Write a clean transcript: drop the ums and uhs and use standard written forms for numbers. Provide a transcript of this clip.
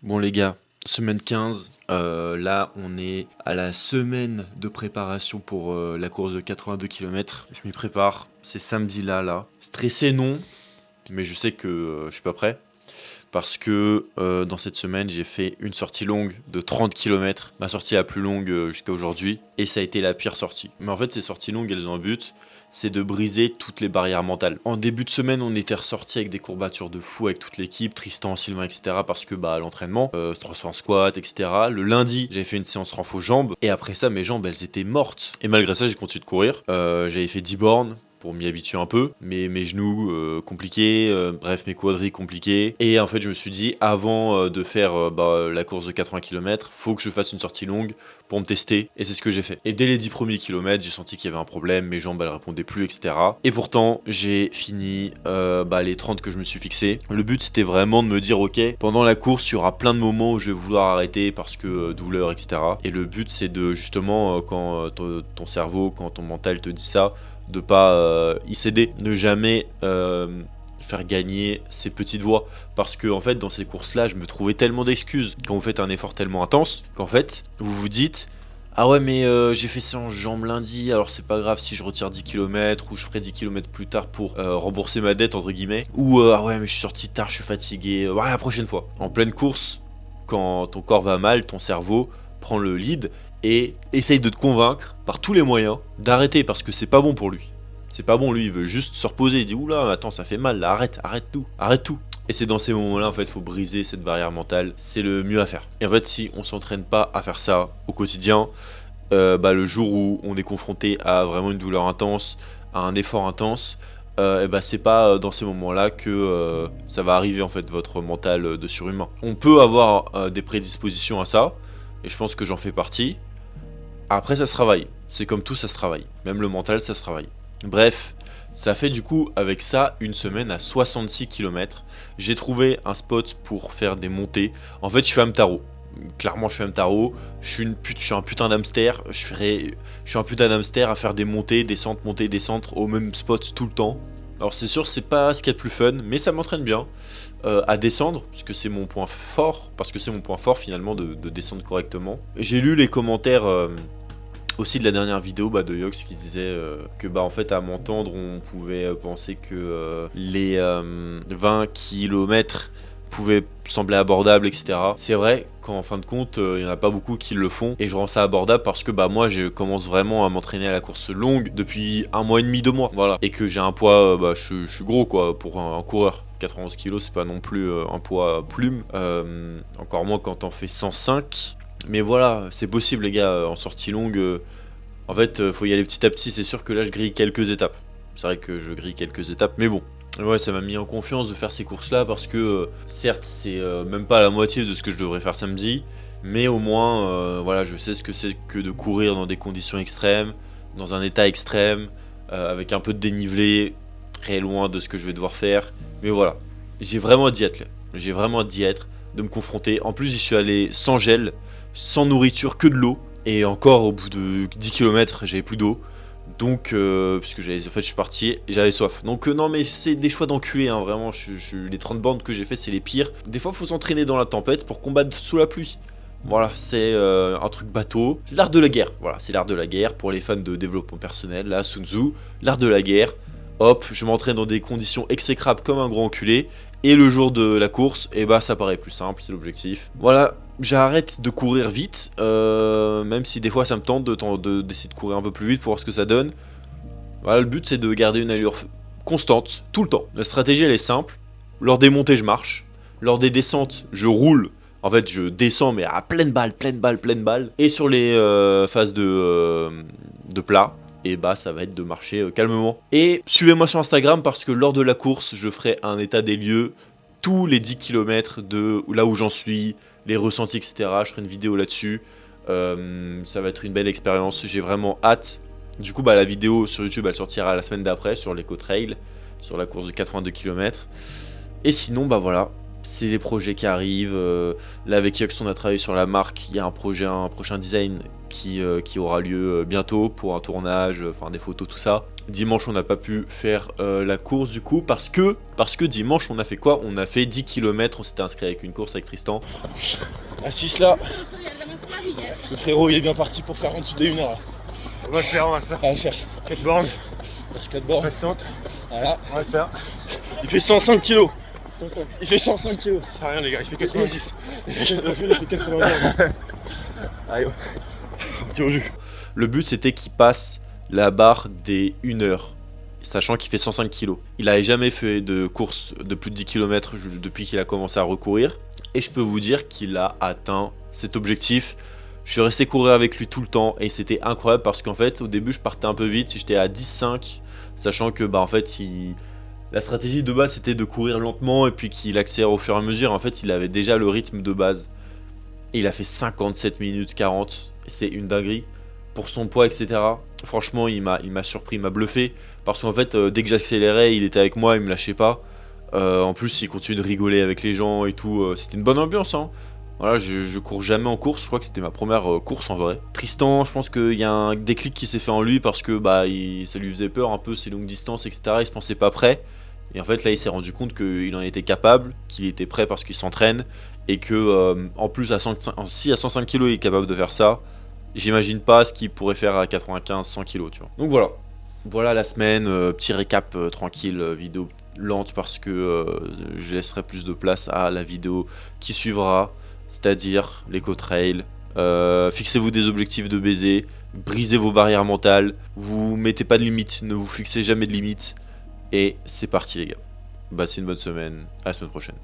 Bon les gars, semaine 15, là on est à la semaine de préparation pour la course de 82 km. Je m'y prépare, c'est samedi là. Stressé non, mais je sais que je suis pas prêt. Parce que dans cette semaine, j'ai fait une sortie longue de 30 km, ma sortie la plus longue jusqu'à aujourd'hui, et ça a été la pire sortie. Mais en fait, ces sorties longues, elles ont un but, c'est de briser toutes les barrières mentales. En début de semaine, on était ressorti avec des courbatures de fou avec toute l'équipe, Tristan, Sylvain, etc. Parce que bah l'entraînement, 300 squat, etc. Le lundi, j'avais fait une séance renfo jambes, et après ça, mes jambes, elles étaient mortes. Et malgré ça, j'ai continué de courir. J'avais fait 10 bornes, pour m'y habituer un peu, mais mes genoux compliqués, bref mes quadris compliqués. Et en fait je me suis dit avant de faire la course de 80 km, faut que je fasse une sortie longue pour me tester, et c'est ce que j'ai fait. Et dès les 10 premiers kilomètres, j'ai senti qu'il y avait un problème, mes jambes elles répondaient plus, etc. Et pourtant j'ai fini les 30 que je me suis fixé. Le but c'était vraiment de me dire ok, pendant la course il y aura plein de moments où je vais vouloir arrêter parce que douleur, etc. Et le but c'est de justement quand ton cerveau, quand ton mental te dit ça, de pas y céder, ne jamais faire gagner ces petites voix, parce que en fait dans ces courses là je me trouvais tellement d'excuses quand vous faites un effort tellement intense qu'en fait vous vous dites ah ouais mais j'ai fait ça en jambes lundi, alors c'est pas grave si je retire 10 km ou je ferai 10 km plus tard pour rembourser ma dette entre guillemets, ou ah ouais mais je suis sorti tard, je suis fatigué, ouais la prochaine fois. En pleine course, quand ton corps va mal, ton cerveau prend le lead et essaye de te convaincre par tous les moyens d'arrêter, parce que c'est pas bon pour lui. C'est pas bon, lui il veut juste se reposer, il dit oula attends ça fait mal là, arrête tout. Et c'est dans ces moments là en fait faut briser cette barrière mentale, c'est le mieux à faire. Et en fait si on s'entraîne pas à faire ça au quotidien, le jour où on est confronté à vraiment une douleur intense, à un effort intense, c'est pas dans ces moments-là que ça va arriver en fait votre mental de surhumain. On peut avoir des prédispositions à ça, et je pense que j'en fais partie. Après ça se travaille, c'est comme tout, ça se travaille. Même le mental ça se travaille. Bref, ça fait du coup avec ça une semaine à 66 km. J'ai trouvé un spot pour faire des montées. En fait je fais Hamtaro. Clairement je fais Hamtaro. Je suis un putain d'hamster. Je suis un putain d'hamster à faire des montées, descentes, au même spot tout le temps. Alors c'est sûr c'est pas ce qu'il y a de plus fun, mais ça m'entraîne bien à descendre, parce que c'est mon point fort, finalement de descendre correctement. J'ai lu les commentaires aussi de la dernière vidéo de Yox qui disait que en fait à m'entendre on pouvait penser que les 20 km pouvaient sembler abordables, etc. C'est vrai qu'en fin de compte il n'y en a pas beaucoup qui le font, et je rends ça abordable parce que moi je commence vraiment à m'entraîner à la course longue depuis 1 mois et demi, 2 mois, voilà, et que j'ai un poids, je suis gros quoi pour un coureur. 91 kg c'est pas non plus un poids plume, encore moins quand on fait 105. Mais voilà, c'est possible les gars, en sortie longue, en fait faut y aller petit à petit. C'est sûr que là je grille quelques étapes, c'est vrai que je grille quelques étapes, mais bon. Ouais, ça m'a mis en confiance de faire ces courses là, parce que certes c'est même pas la moitié de ce que je devrais faire samedi, mais au moins voilà, je sais ce que c'est que de courir dans des conditions extrêmes, dans un état extrême, avec un peu de dénivelé, très loin de ce que je vais devoir faire. Mais voilà, j'ai vraiment hâte d'y être là. J'ai vraiment hâte d'y être, de me confronter. En plus j'y suis allé sans gel, sans nourriture, que de l'eau. Et encore au bout de 10 km j'avais plus d'eau. Donc puisque je suis parti et j'avais soif. Donc non mais c'est des choix d'enculé hein, vraiment. Les 30 bornes que j'ai fait c'est les pires. Des fois faut s'entraîner dans la tempête pour combattre sous la pluie. Voilà, c'est un truc bateau. C'est l'art de la guerre. Voilà, c'est l'art de la guerre pour les fans de développement personnel. Là, Sun Tzu, l'art de la guerre. Hop, je m'entraîne dans des conditions exécrables comme un gros enculé. Et le jour de la course, ça paraît plus simple, c'est l'objectif. Voilà, j'arrête de courir vite, même si des fois ça me tente d'essayer de courir un peu plus vite pour voir ce que ça donne. Voilà, le but c'est de garder une allure constante, tout le temps. La stratégie elle est simple, lors des montées je marche, lors des descentes je roule. En fait je descends mais à pleine balle. Et sur les phases de plat, et ça va être de marcher calmement. Et suivez-moi sur Instagram parce que lors de la course, je ferai un état des lieux, tous les 10 km de là où j'en suis, les ressentis, etc. Je ferai une vidéo là-dessus. Ça va être une belle expérience, j'ai vraiment hâte. Du coup, la vidéo sur YouTube, elle sortira la semaine d'après sur l'Eco Trail, sur la course de 82 km. Et sinon, voilà, c'est les projets qui arrivent. Là, avec Yux, on a travaillé sur la marque. Il y a un prochain design qui aura lieu bientôt pour un tournage, enfin des photos, tout ça. Dimanche, on n'a pas pu faire la course du coup parce que dimanche, on a fait quoi? On a fait 10 km. On s'était inscrit avec une course avec Tristan. À 6 là. Le frérot, il est bien parti pour faire en dessous des 1 heure. On va le faire. On va le faire. 4 bornes. 4 bornes. Restante. Voilà. On va le faire. Il fait 105 kg. Il fait 105 kg. C'est rien les gars, il fait 90. Il fait 90. Allez, petit au jus. Le but c'était qu'il passe la barre des 1 heure, sachant qu'il fait 105 kg. Il n'avait jamais fait de course de plus de 10 km depuis qu'il a commencé à recourir. Et je peux vous dire qu'il a atteint cet objectif. Je suis resté courir avec lui tout le temps et c'était incroyable parce qu'en fait au début je partais un peu vite, j'étais à 10,5, sachant que en fait la stratégie de base c'était de courir lentement et puis qu'il accélère au fur et à mesure. En fait il avait déjà le rythme de base et il a fait 57 minutes 40, c'est une dinguerie pour son poids, etc. Franchement il m'a surpris, il m'a bluffé parce qu'en fait dès que j'accélérais il était avec moi, il me lâchait pas. En plus il continue de rigoler avec les gens et tout, c'était une bonne ambiance hein. Voilà, je cours jamais en course, je crois que c'était ma première course en vrai. Tristan, je pense qu'il y a un déclic qui s'est fait en lui parce que ça lui faisait peur un peu ces longues distances, etc. Il se pensait pas prêt. Et en fait là il s'est rendu compte qu'il en était capable, qu'il était prêt parce qu'il s'entraîne. Et que en plus si à 105 kg il est capable de faire ça, j'imagine pas ce qu'il pourrait faire à 95-100 kg, tu vois. Donc voilà. Voilà la semaine, petit récap tranquille, vidéo lente parce que je laisserai plus de place à la vidéo qui suivra, c'est-à-dire l'éco-trail. Fixez-vous des objectifs de baiser, brisez vos barrières mentales, vous mettez pas de limites, ne vous fixez jamais de limites, et c'est parti les gars. Passez une bonne semaine, à la semaine prochaine.